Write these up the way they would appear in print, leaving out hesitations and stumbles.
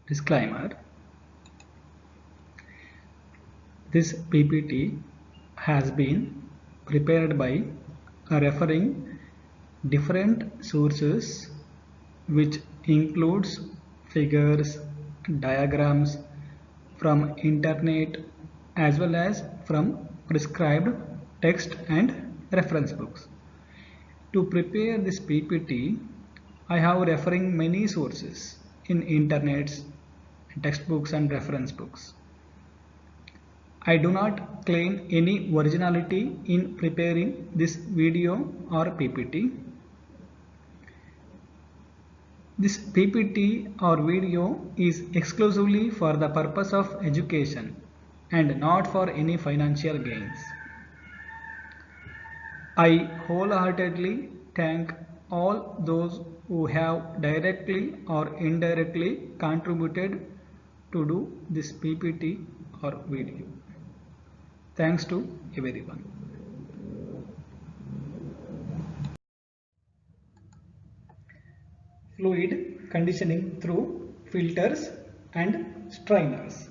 Disclaimer: this PPT has been prepared by referring different sources, which includes figures, diagrams from internet as well as from prescribed text and reference books. To prepare this PPT, I have referring many sources in internets, textbooks and reference books. I do not claim any originality in preparing this video or PPT. This PPT or video is exclusively for the purpose of education and not for any financial gains. I wholeheartedly thank all those who have directly or indirectly contributed to do this PPT or video. Thanks to everyone. Fluid conditioning through filters and strainers.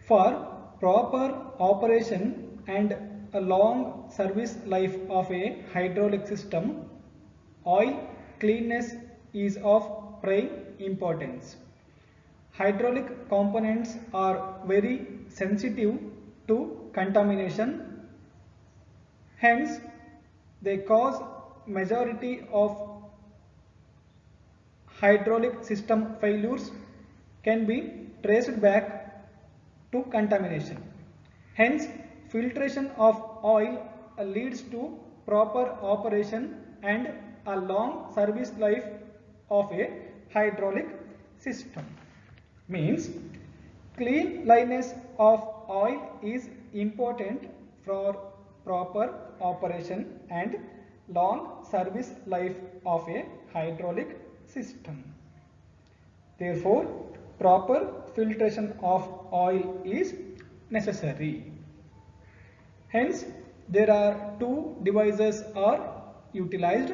For proper operation and a long service life of a hydraulic system, oil cleanness is of prime importance. Hydraulic components are very sensitive to contamination, hence they cause majority of hydraulic system failures can be traced back to contamination. Hence, filtration of oil leads to proper operation and a long service life of a hydraulic system. Means, cleanliness of oil is important for proper operation and long service life of a hydraulic system. Therefore, proper filtration of oil is necessary. Hence, there are two devices are utilized: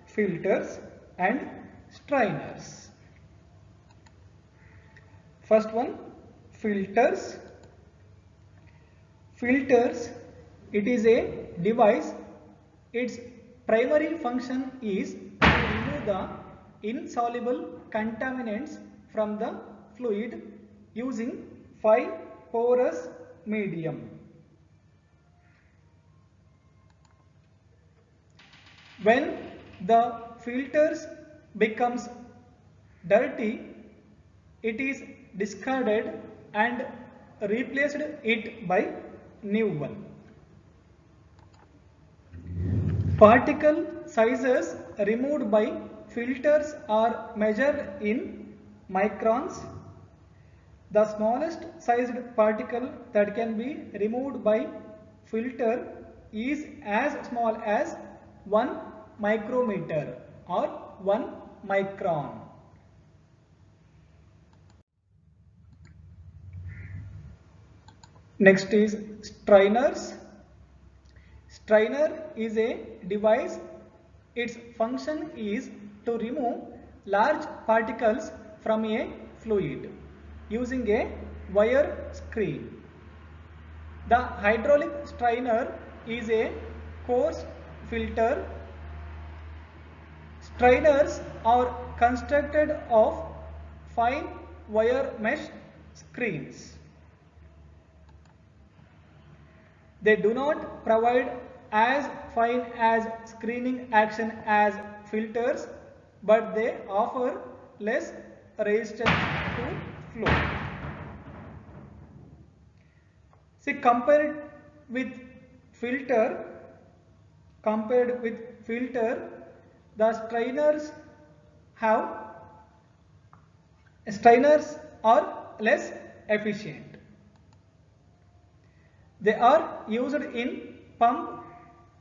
filters and strainers. First one, filters. Filters, it is a device. Its primary function is to remove the insoluble contaminants from the fluid using 5 porous medium. When the filters becomes dirty, it is discarded and replaced it by new one. Particle sizes removed by filters are measured in microns. The smallest sized particle that can be removed by filter is as small as 1 micrometer or 1 micron. Next is strainers. Strainer is a device. Its function is to remove large particles from a fluid using a wire screen. The hydraulic strainer is a coarse filter. Strainers are constructed of fine wire mesh screens. They do not provide as fine as screening action as filters, but they offer less resistance to flow. See, compared with filter, the strainers are less efficient. They are used in pump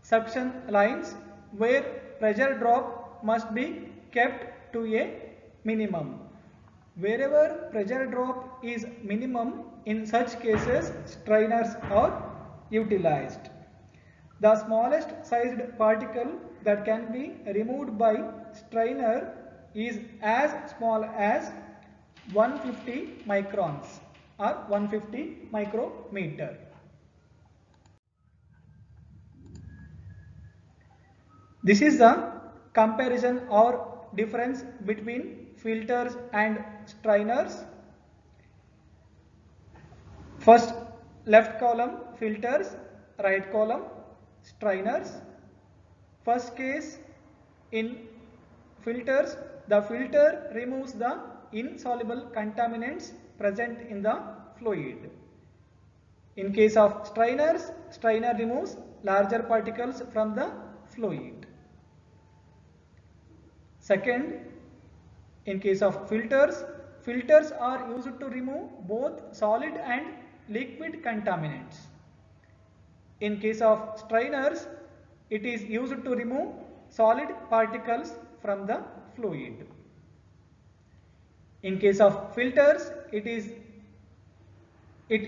suction lines where pressure drop must be kept to a minimum. Wherever pressure drop is minimum, in such cases strainers are utilized. The smallest sized particle that can be removed by strainer is as small as 150 microns or 150 micrometer. This is the comparison or difference between filters and strainers. First, left column filters, right column strainers. First case, in filters, the filter removes the insoluble contaminants present in the fluid. In case of strainers, strainer removes larger particles from the fluid. Second, in case of filters, filters are used to remove both solid and liquid contaminants. In case of strainers, it is used to remove solid particles from the fluid. In case of filters, it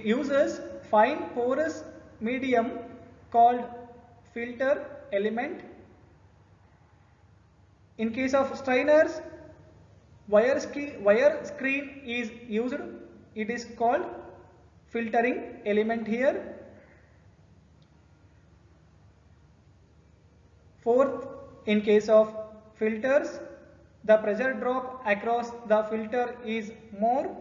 uses fine porous medium called filter element. In case of strainers, wire screen is used. It is called filtering element here. Fourth, in case of filters, the pressure drop across the filter is more.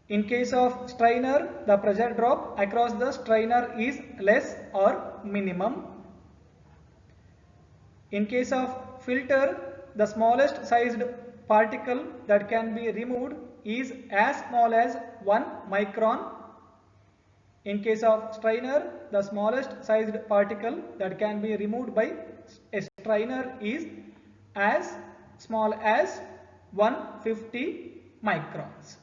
In case of strainer, the pressure drop across the strainer is less or minimum. In case of filter, the smallest sized particle that can be removed is as small as 1 micron. In case of strainer, the smallest sized particle that can be removed by a strainer is as small as 150 microns.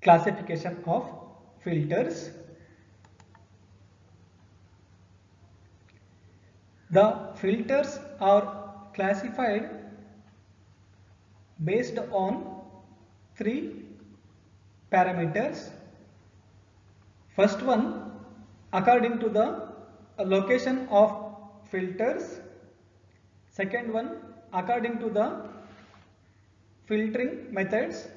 Classification of filters. The filters are classified based on 3 parameters. First one, according to the location of filters. Second one, according to the filtering methods.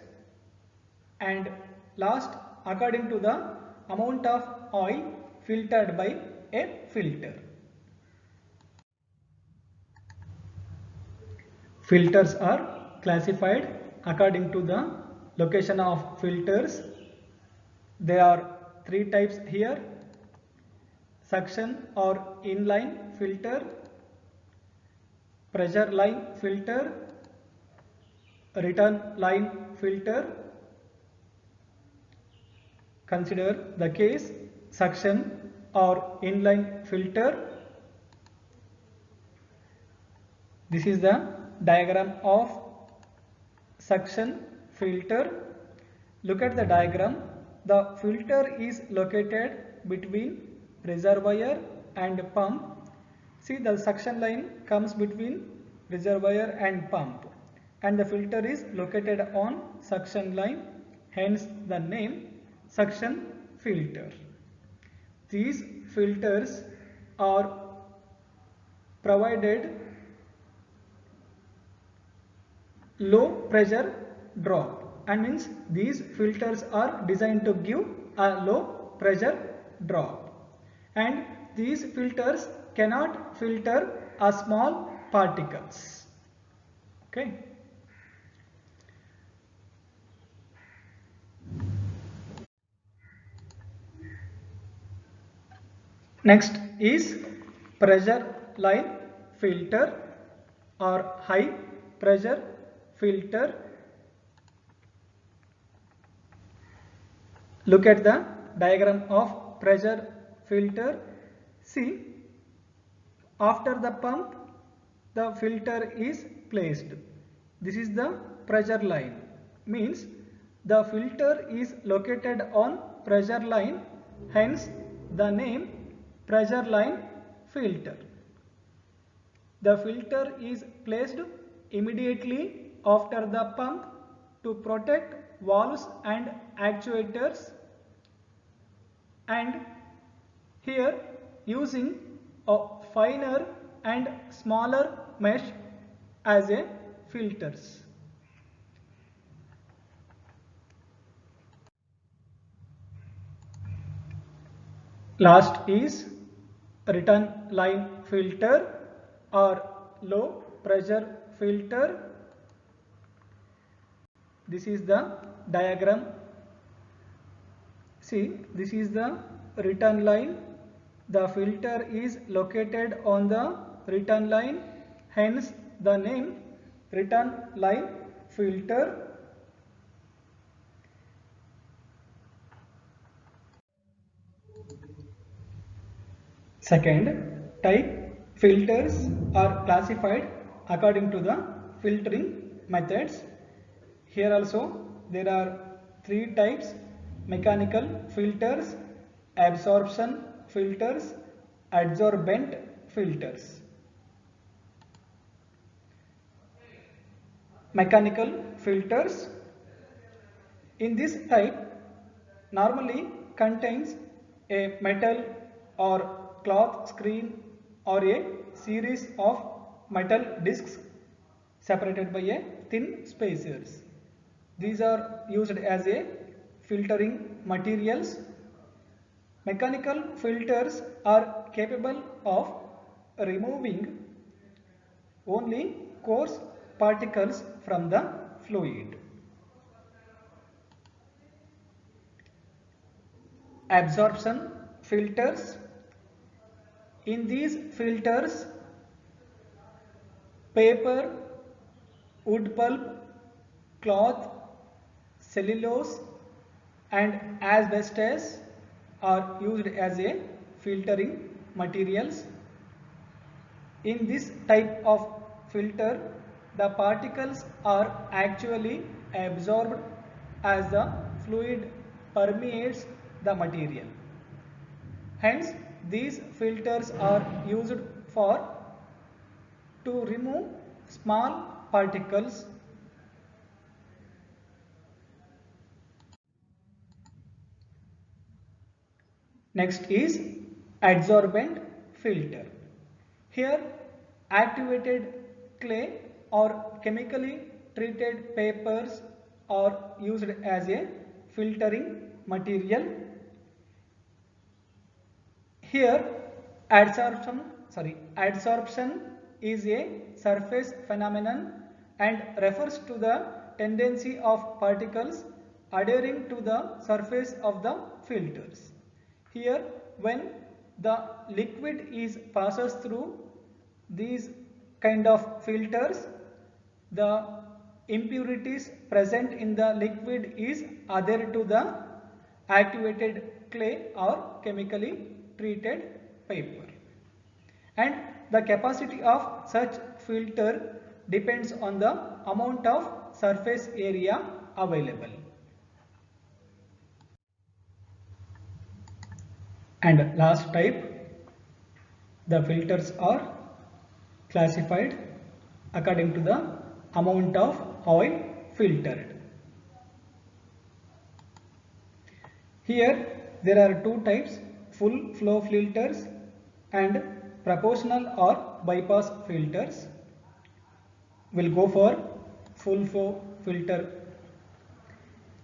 And last, according to the amount of oil filtered by a filter. Filters are classified according to the location of filters. There are 3 types here: suction or inline filter, pressure line filter, return line filter. Consider the case suction or inline filter. This is the diagram of suction filter. Look at the diagram. The filter is located between reservoir and pump. See, the suction line comes between reservoir and pump, and the filter is located on suction line, hence the name suction filter. These filters are provided low pressure drop, and means these filters are designed to give a low pressure drop, and these filters cannot filter a small particles. Okay. Next is pressure line filter or high pressure filter. Look at the diagram of pressure filter. See, after the pump, the filter is placed. This is the pressure line. Means the filter is located on pressure line, hence the name pressure line filter. The filter is placed immediately after the pump to protect valves and actuators, and here using a finer and smaller mesh as a filters. Last is return line filter or low pressure filter. This is the diagram. See, this is the return line. The filter is located on the return line, hence the name return line filter. Second, type filters are classified according to the filtering methods. Here also there are three types: mechanical filters, absorption filters, adsorbent filters. Mechanical filters. In this type normally contains a metal or cloth screen or a series of metal discs separated by a thin spacers. These are used as a filtering materials. Mechanical filters are capable of removing only coarse particles from the fluid. Absorption filters. In these filters, paper, wood pulp, cloth, cellulose and asbestos are used as a filtering materials. In this type of filter, the particles are actually absorbed as the fluid permeates the material. Hence, these filters are used for to remove small particles. Next is adsorbent filter. Here, activated clay or chemically treated papers are used as a filtering material. Here, adsorption is a surface phenomenon and refers to the tendency of particles adhering to the surface of the filters. Here, when the liquid is passes through these kind of filters, the impurities present in the liquid is adhered to the activated clay or chemically treated paper, and the capacity of such filter depends on the amount of surface area available. And last type, the filters are classified according to the amount of oil filtered. Here there are two types: full flow filters and proportional or bypass filters. We'll go for full flow filter.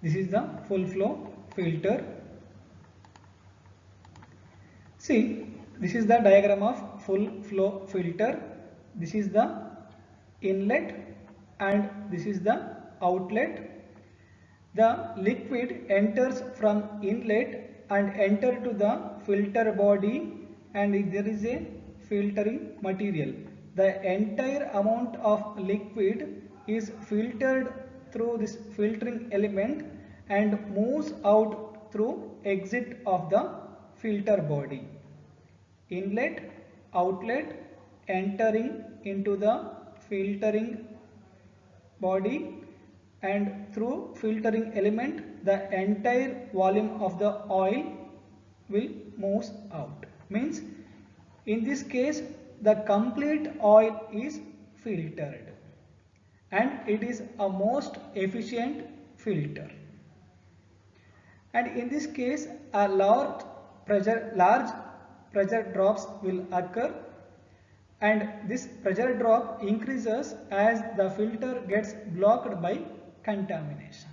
This is the full flow filter. See, this is the diagram of full flow filter. This is the inlet and this is the outlet. The liquid enters from inlet and enter to the filter body, and there is a filtering material. The entire amount of liquid is filtered through this filtering element and moves out through exit of the filter body. Inlet, outlet, entering into the filtering body, and through filtering element the entire volume of the oil will moves out. Means in this case the complete oil is filtered, and it is a most efficient filter. And in this case, a large pressure drops will occur, and this pressure drop increases as the filter gets blocked by contamination.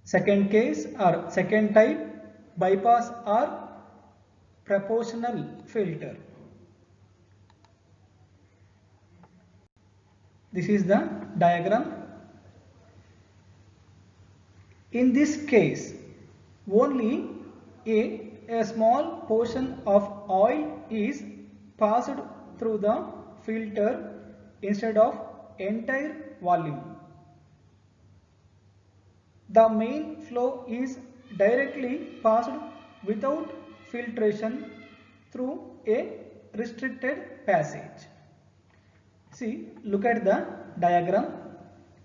Second case or second type, bypass or proportional filter. This is the diagram. In this case, only a small portion of oil is passed through the filter instead of entire volume. The main flow is directly passed without filtration through a restricted passage. See, look at the diagram.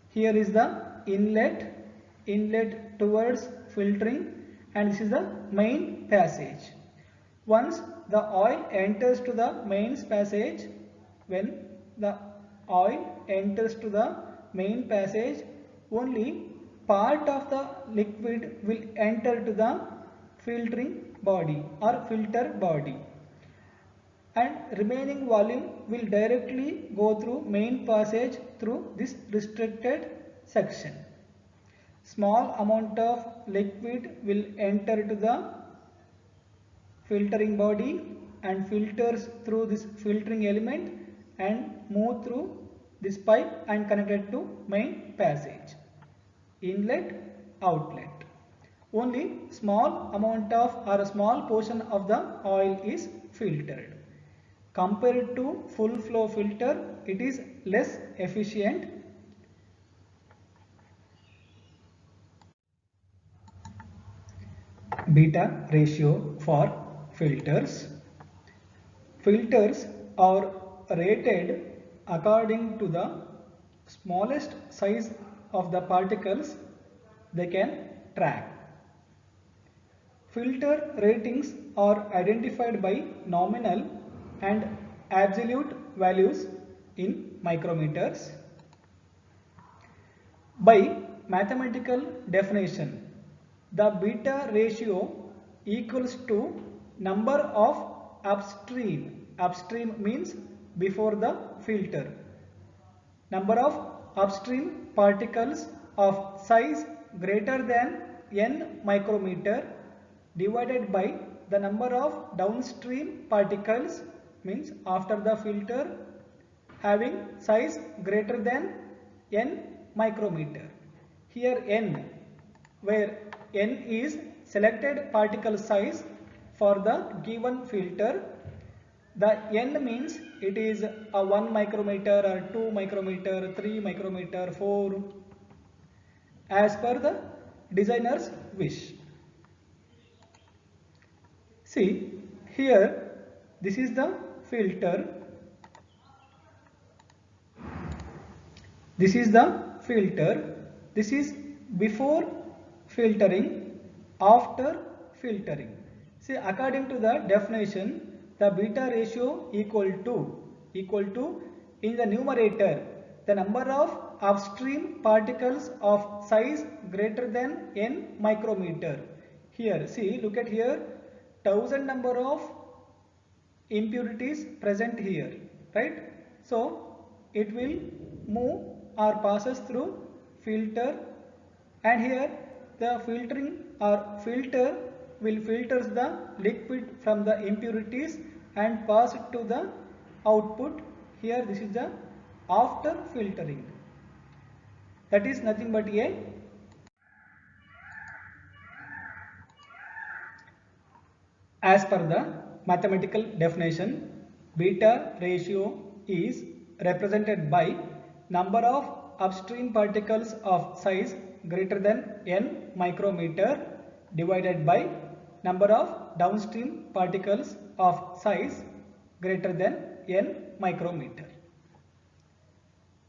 Here is the inlet towards filtering, and this is the main passage. Once the oil enters to the main passage, when the oil enters to the main passage, only part of the liquid will enter to the filtering body or filter body, and remaining volume will directly go through main passage through this restricted section. Small amount of liquid will enter to the filtering body and filters through this filtering element and move through this pipe and connected to main passage. Inlet, outlet. Only small amount of or a small portion of the oil is filtered. Compared to full flow filter, it is less efficient. Beta ratio for filters. Filters are rated according to the smallest size of the particles they can track. Filter ratings are identified by nominal and absolute values in micrometers. By mathematical definition, the beta ratio equals to number of upstream means before the filter, number of upstream particles of size greater than n micrometer divided by the number of downstream particles, means after the filter, having size greater than n micrometer. Here n, where n is selected particle size for the given filter. The n means it is a 1 micrometer or 2 micrometer, 3 micrometer, 4, as per the designer's wish. See, here this is the filter. This is the filter. This is before filtering, after filtering. See, according to the definition, the beta ratio equal to in the numerator the number of upstream particles of size greater than n micrometer. Here, see, look at here, 1000 number of impurities present here, right? So it will move or passes through filter, and here the filtering or filter will filters the liquid from the impurities and pass it to the output. Here this is the after filtering. That is nothing but a as per the mathematical definition, beta ratio is represented by number of upstream particles of size greater than n micrometer divided by number of downstream particles of size greater than n micrometer.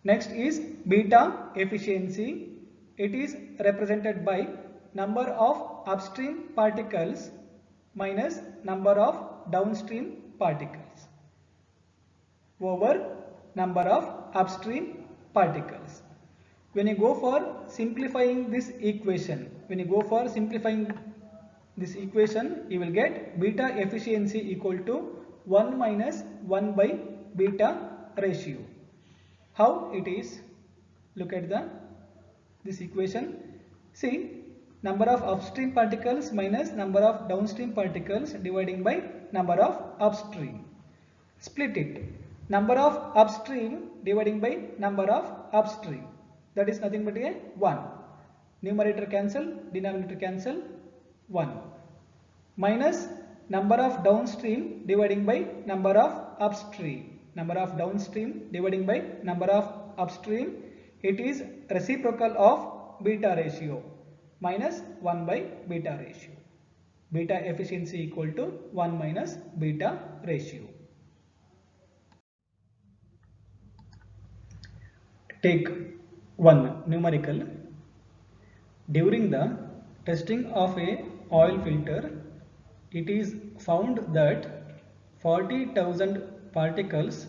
Next is beta efficiency. It is represented by number of upstream particles minus number of downstream particles over number of upstream particles. When you go for simplifying this equation, you will get beta efficiency equal to 1 minus 1 by beta ratio. How it is? Look at this equation. See, number of upstream particles minus number of downstream particles dividing by number of upstream. Split it. Number of upstream dividing by number of upstream. That is nothing but a 1. Numerator cancel, denominator cancel, 1. Minus number of downstream dividing by number of upstream. Number of downstream dividing by number of upstream. It is reciprocal of beta ratio, minus 1 by beta ratio. Beta efficiency equal to 1 minus beta ratio. Take one numerical. During the testing of a oil filter, it is found that 40,000 particles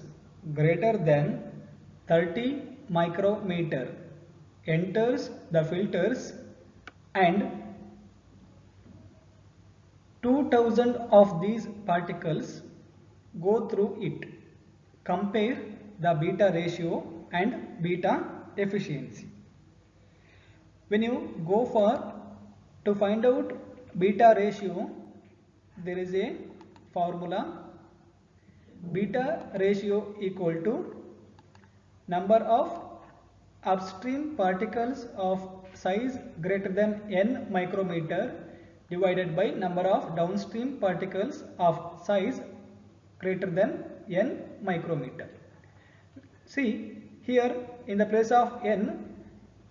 greater than 30 micrometer enters the filters and 2000 of these particles go through it. Compare the beta ratio and beta efficiency. When you go for to find out beta ratio, there is a formula. Beta ratio equal to number of upstream particles of size greater than n micrometer divided by number of downstream particles of size greater than n micrometer. See, here in the place of n,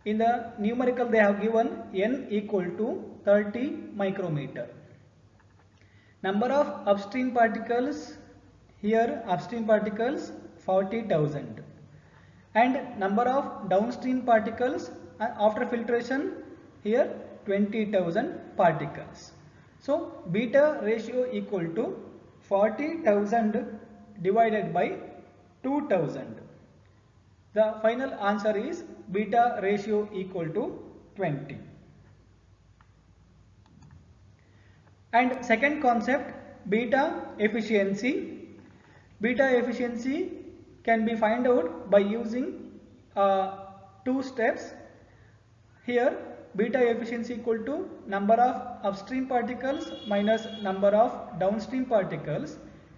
in the numerical they have given n equal to 30 micrometer. Number of upstream particles, here upstream particles 40,000, and number of downstream particles after filtration here 20,000 particles. So beta ratio equal to 40,000 divided by 2,000. The final answer is beta ratio equal to 20. And second concept, beta efficiency. Beta efficiency can be found out by using two steps. Here beta efficiency equal to number of upstream particles minus number of downstream particles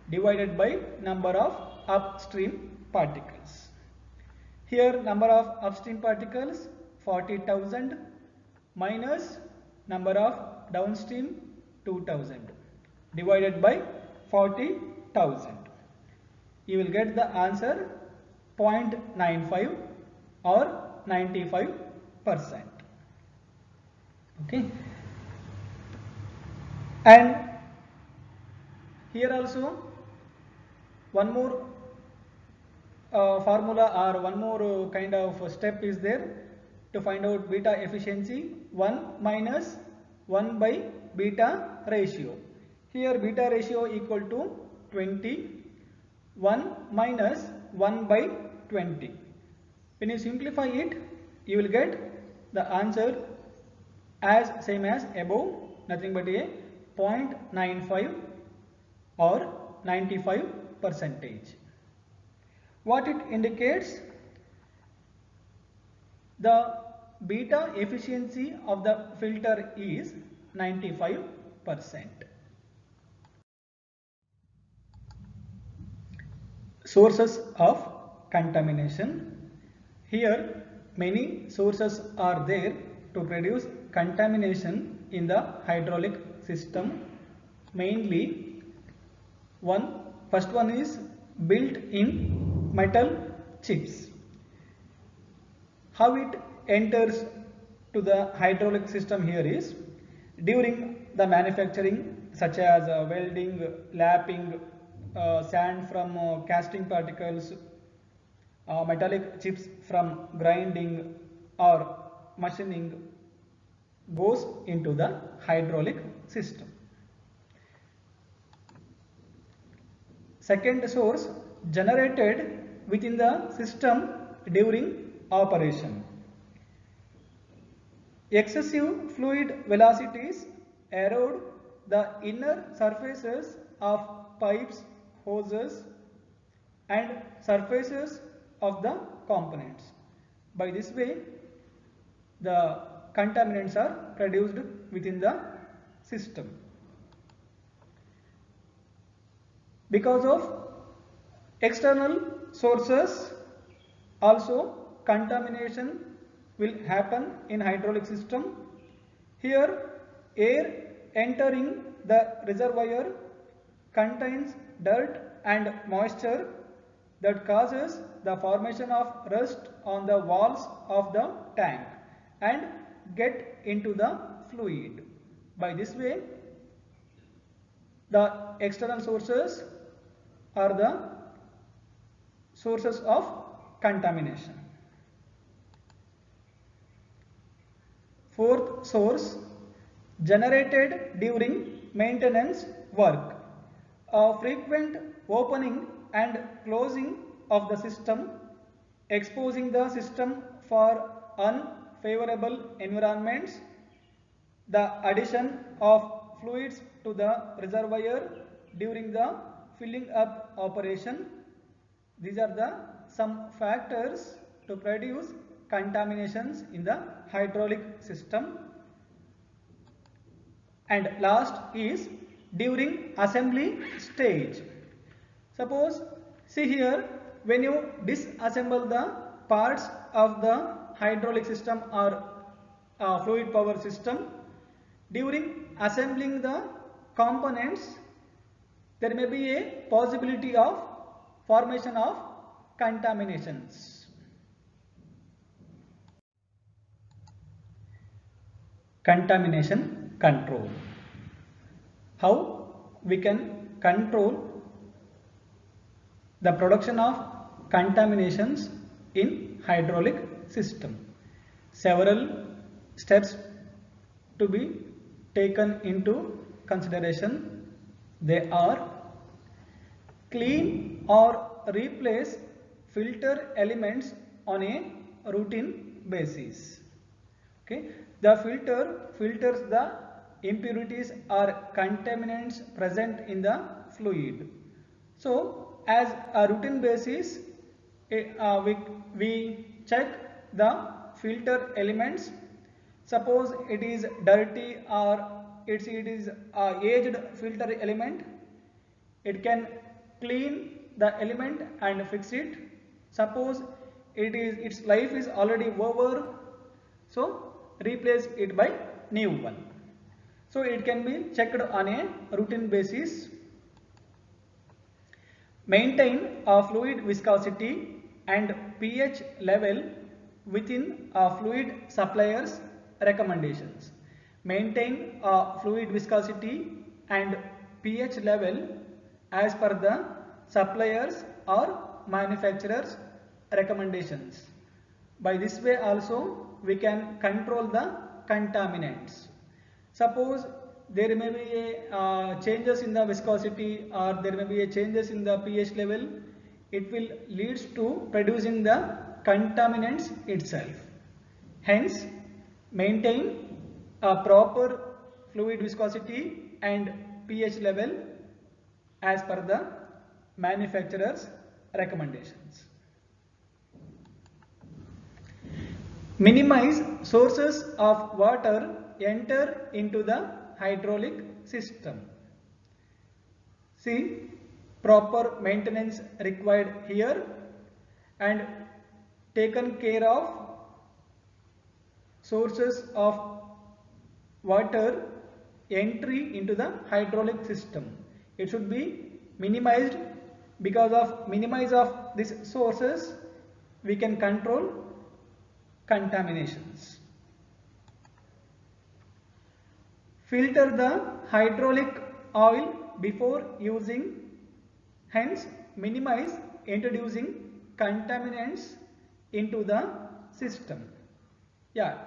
divided by number of upstream particles. Here number of upstream particles 40,000 minus number of downstream 2,000 divided by 40,000. You will get the answer 0.95 or 95%. Okay. And here also one more formula or one more kind of step is there to find out beta efficiency. 1 minus 1 by beta ratio. Here beta ratio equal to 20. 1 minus 1 by 20. When you simplify it, you will get the answer as same as above, nothing but a 0.95 or 95%. What it indicates? The beta efficiency of the filter is 95%. Sources of contamination. Here many sources are there to produce contamination in the hydraulic system. Mainly first one is built-in metal chips. How it enters to the hydraulic system here is during the manufacturing, such as welding, lapping, sand from casting particles, metallic chips from grinding or machining goes into the hydraulic system. second source generated within the system during operation. Excessive fluid velocities erode the inner surfaces of pipes, hoses and surfaces of the components. By this way, the contaminants are produced within the system. Because of external sources, also contamination will happen in hydraulic system. Here, air entering the reservoir contains dirt and moisture that causes the formation of rust on the walls of the tank and get into the fluid. By this way, the external sources are the sources of contamination. Fourth source generated during maintenance work. A frequent opening and closing of the system, exposing the system for unfavorable environments, the addition of fluids to the reservoir during the filling up operation. These are the some factors to produce contaminations in the hydraulic system. And last is during assembly stage. Suppose, see here, when you disassemble the parts of the hydraulic system or fluid power system, during assembling the components, there may be a possibility of formation of contaminations. Contamination control. How we can control the production of contaminations in hydraulic system? Several steps to be taken into consideration. They are: clean or replace filter elements on a routine basis. Okay, the filter filters the impurities or contaminants present in the fluid. So, as a routine basis, we check the filter elements. Suppose it is dirty or it is aged filter element, it can clean the element and fix it. Suppose its life is already over, so replace it by new one. So it can be checked on a routine basis. Maintain a fluid viscosity and pH level within a fluid supplier's recommendations. Maintain a fluid viscosity and pH level as per the suppliers or manufacturer's recommendations. By this way also we can control the contaminants. Suppose there may be changes in the viscosity or there may be changes in the pH level, it will leads to producing the contaminants itself. Hence, maintain a proper fluid viscosity and pH level as per the manufacturer's recommendations. Minimize sources of water enter into the hydraulic system. See, proper maintenance required here and taken care of sources of water entry into the hydraulic system. It should be minimized. Because of minimize of these sources, we can control contaminations. Filter the hydraulic oil before using, hence minimize introducing contaminants into the system. Yeah,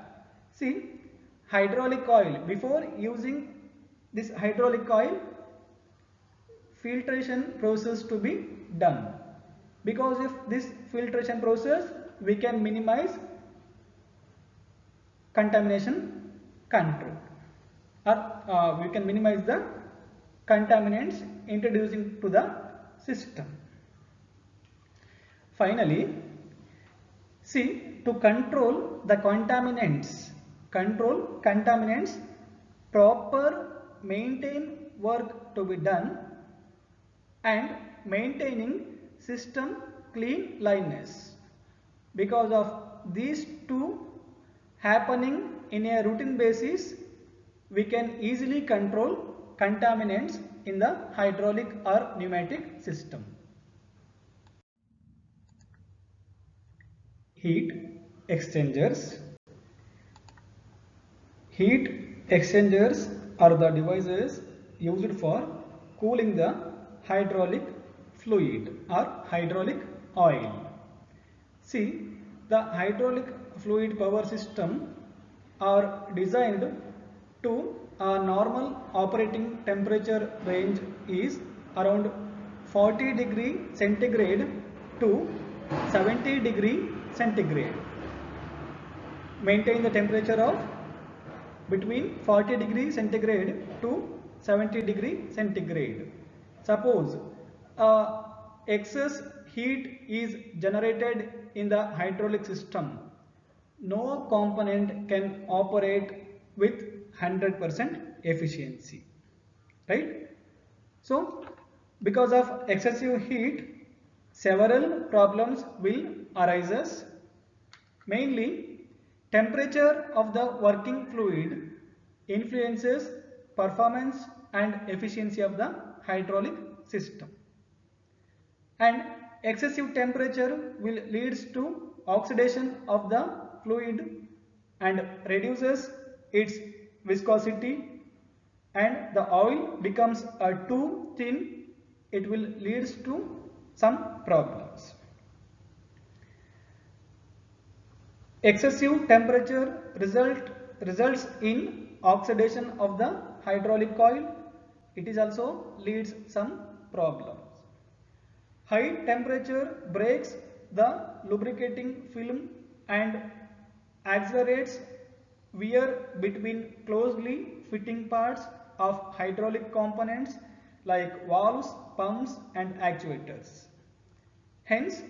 see, hydraulic oil, before using this hydraulic oil, filtration process to be done, because if this filtration process we can minimize contamination control, or we can minimize the contaminants introducing to the system. Finally, see, to control contaminants, proper maintain work to be done, and maintaining system cleanliness. Because of these two happening in a routine basis, we can easily control contaminants in the hydraulic or pneumatic system. Heat exchangers. Heat exchangers are the devices used for cooling the hydraulic fluid or hydraulic oil. See, the hydraulic fluid power system are designed to a normal operating temperature range is around 40 degree centigrade to 70 degree centigrade. Maintain the temperature of between 40 degree centigrade to 70 degree centigrade. Suppose excess heat is generated in the hydraulic system, no component can operate with 100% efficiency, right? So, because of excessive heat, several problems will arise. Mainly, temperature of the working fluid influences performance and efficiency of the hydraulic system, and excessive temperature will leads to oxidation of the fluid and reduces its viscosity, and the oil becomes too thin. It will leads to some problems. Excessive temperature results in oxidation of the hydraulic coil. It is also leads some problems. High temperature breaks the lubricating film and accelerates wear between closely fitting parts of hydraulic components like valves, pumps and actuators. Hence,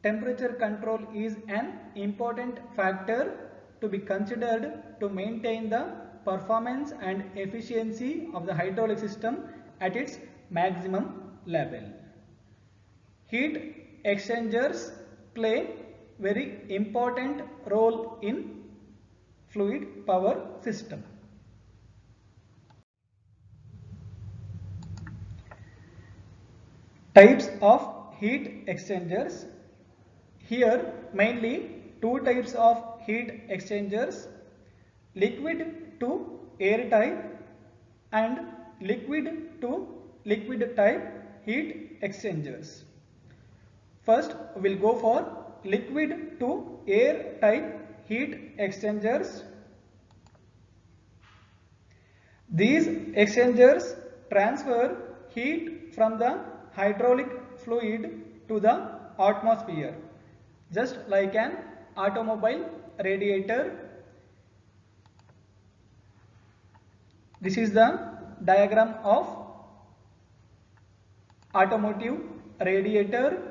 temperature control is an important factor to be considered to maintain the performance and efficiency of the hydraulic system at its maximum level. Heat exchangers play very important role in fluid power system. Types of heat exchangers. Here mainly two types of heat exchangers: liquid to air type and liquid to liquid type heat exchangers. First, we will go for liquid to air type heat exchangers. These exchangers transfer heat from the hydraulic fluid to the atmosphere, just like an automobile radiator. This is the diagram of automotive radiator.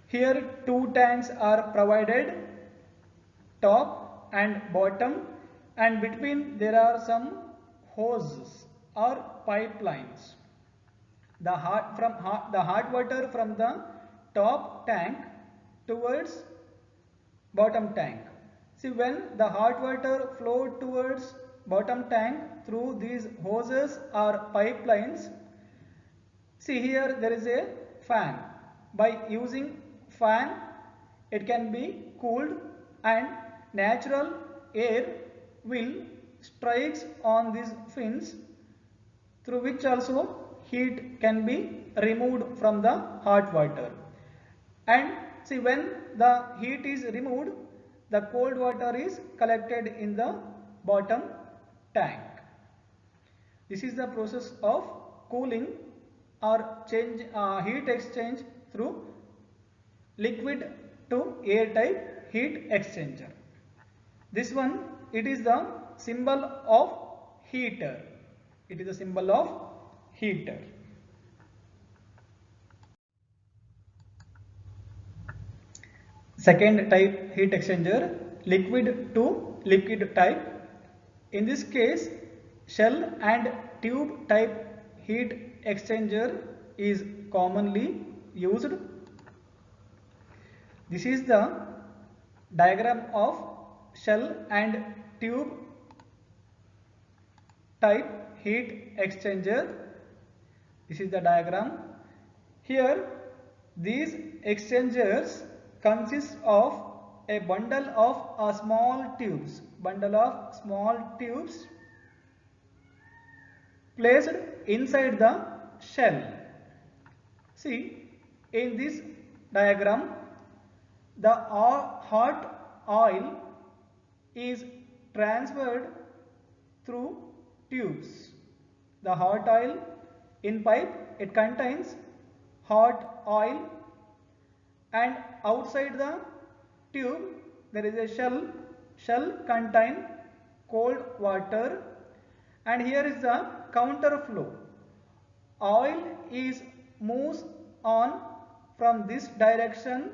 Here two tanks are provided, top and bottom, and between there are some hoses or pipelines. The hot water from the top tank towards bottom tank. See, when the hot water flow towards bottom tank through these hoses or pipelines, see here there is a fan. By using fan, it can be cooled and natural air will strikes on these fins, through which also heat can be removed from the hot water. And see, when the heat is removed, the cold water is collected in the bottom tank. This is the process of cooling or change heat exchange through liquid to air type heat exchanger. This one, it is the symbol of heater. It is the symbol of heater. Second type heat exchanger, liquid to liquid type. In this case, shell and tube type heat exchanger is commonly used. This is the diagram of shell and tube type heat exchanger. This is the diagram. Here, these exchangers consist of a bundle of small tubes, placed inside the shell. See, in this diagram, the hot oil is transferred through tubes. The hot oil in pipe, it contains hot oil, and outside the tube there is a shell contain cold water, and here is the counter flow. Oil is moves on from this direction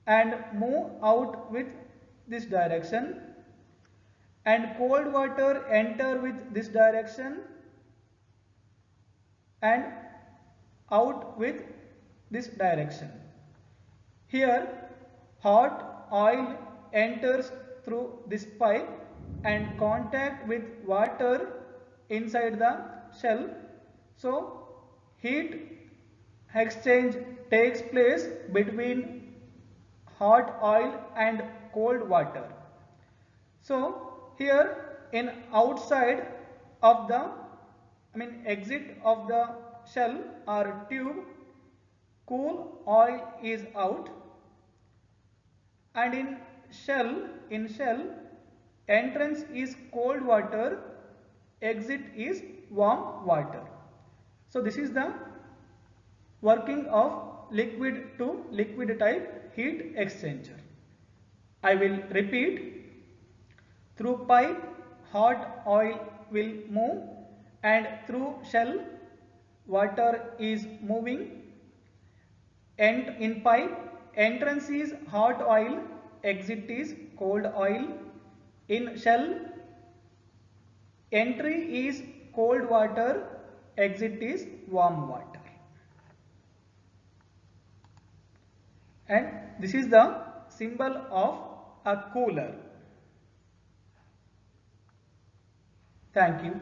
and move out with this direction, and cold water enter with this direction and out with this direction. Here hot oil enters through this pipe and contact with water inside the shell. So heat exchange takes place between hot oil and cold water. So here in outside of the exit of the shell or tube, cool oil is out, and in shell entrance is cold water, exit is warm water. So this is the working of liquid to liquid type heat exchanger. I will repeat. Through pipe hot oil will move, and through shell water is moving, and in pipe entrance is hot oil, exit is cold oil. In shell entry is cold water, exit is warm water. And this is the symbol of a cooler. Thank you.